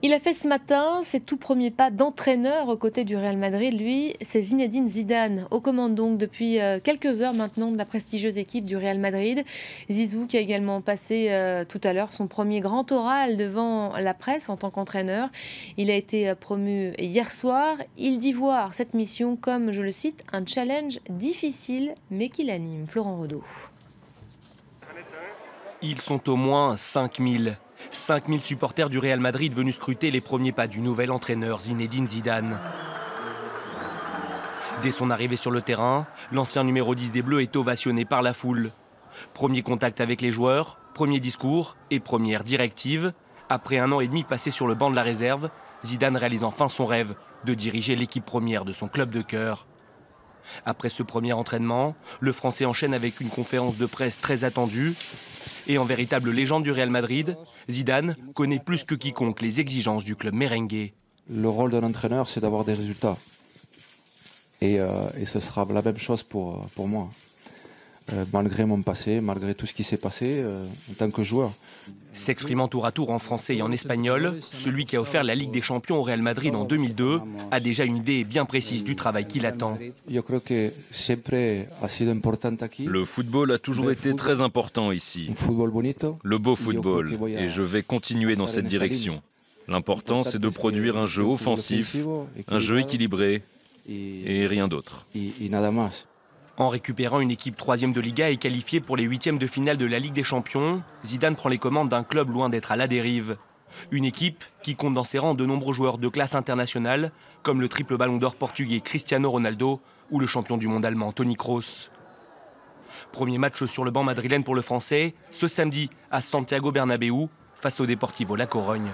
Il a fait ce matin ses tout premiers pas d'entraîneur aux côtés du Real Madrid. Lui, c'est Zinedine Zidane, aux commandes donc depuis quelques heures maintenant de la prestigieuse équipe du Real Madrid. Zizou qui a également passé tout à l'heure son premier grand oral devant la presse en tant qu'entraîneur. Il a été promu hier soir. Il dit voir cette mission comme, je le cite, un challenge difficile mais qui l'anime. Florent Rodeau. Ils sont au moins 5000. 5000 supporters du Real Madrid venus scruter les premiers pas du nouvel entraîneur Zinedine Zidane. Dès son arrivée sur le terrain, l'ancien numéro 10 des Bleus est ovationné par la foule. Premier contact avec les joueurs, premier discours et première directive. Après 1 an et demi passé sur le banc de la réserve, Zidane réalise enfin son rêve de diriger l'équipe première de son club de cœur. Après ce premier entraînement, le Français enchaîne avec une conférence de presse très attendue. Et en véritable légende du Real Madrid, Zidane connaît plus que quiconque les exigences du club merengue. Le rôle d'un entraîneur, c'est d'avoir des résultats. Et ce sera la même chose pour moi. Malgré mon passé, malgré tout ce qui s'est passé en tant que joueur. S'exprimant tour à tour en français et en espagnol, celui qui a offert la Ligue des Champions au Real Madrid en 2002 a déjà une idée bien précise du travail qui l'attend. Le football a toujours été très important ici. Le beau football. Et je vais continuer dans cette direction. L'important, c'est de produire un jeu offensif, un jeu équilibré et rien d'autre. En récupérant une équipe 3e de Liga et qualifiée pour les 8e de finale de la Ligue des Champions, Zidane prend les commandes d'un club loin d'être à la dérive. Une équipe qui compte dans ses rangs de nombreux joueurs de classe internationale, comme le triple ballon d'or portugais Cristiano Ronaldo ou le champion du monde allemand Toni Kroos. Premier match sur le banc madrilène pour le Français, ce samedi à Santiago Bernabéu, face au Deportivo La Corogne.